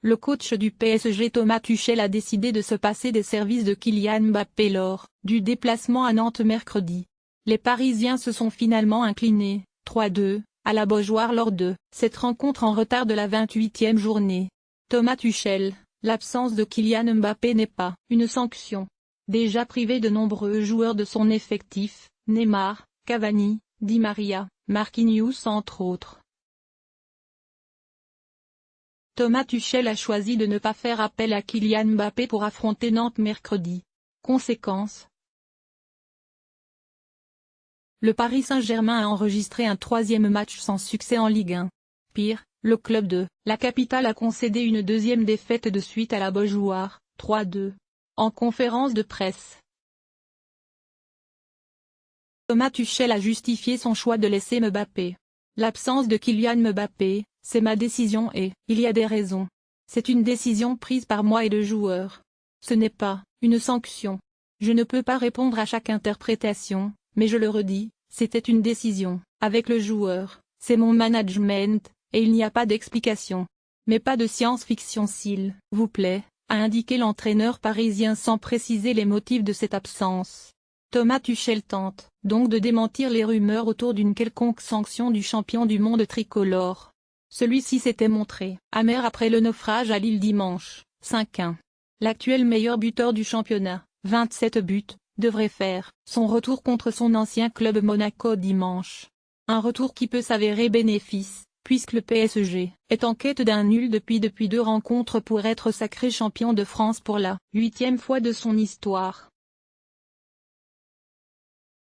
le coach du PSG Thomas Tuchel a décidé de se passer des services de Kylian Mbappé lors du déplacement à Nantes mercredi. Les Parisiens se sont finalement inclinés, 3-2, à la Beaujoire lors de cette rencontre en retard de la 28e journée. Thomas Tuchel, l'absence de Kylian Mbappé n'est pas une sanction. Déjà privé de nombreux joueurs de son effectif, Neymar, Cavani, Di Maria, Marquinhos entre autres. Thomas Tuchel a choisi de ne pas faire appel à Kylian Mbappé pour affronter Nantes mercredi. Conséquence: le Paris Saint-Germain a enregistré un troisième match sans succès en Ligue 1. Pire, le club de la capitale a concédé une deuxième défaite de suite à la Beaujoire, 3-2. En conférence de presse, Thomas Tuchel a justifié son choix de laisser Mbappé. L'absence de Kylian Mbappé, c'est ma décision et il y a des raisons. C'est une décision prise par moi et le joueur. Ce n'est pas une sanction. Je ne peux pas répondre à chaque interprétation, mais je le redis, c'était une décision. Avec le joueur, c'est mon management, et il n'y a pas d'explication. Mais pas de science-fiction s'il vous plaît, a indiqué l'entraîneur parisien sans préciser les motifs de cette absence. Thomas Tuchel tente donc de démentir les rumeurs autour d'une quelconque sanction du champion du monde tricolore. Celui-ci s'était montré amer après le naufrage à Lille dimanche, 5-1. L'actuel meilleur buteur du championnat, 27 buts, devrait faire son retour contre son ancien club Monaco dimanche. Un retour qui peut s'avérer bénéfice, puisque le PSG est en quête d'un nul depuis 2 rencontres pour être sacré champion de France pour la 8e fois de son histoire.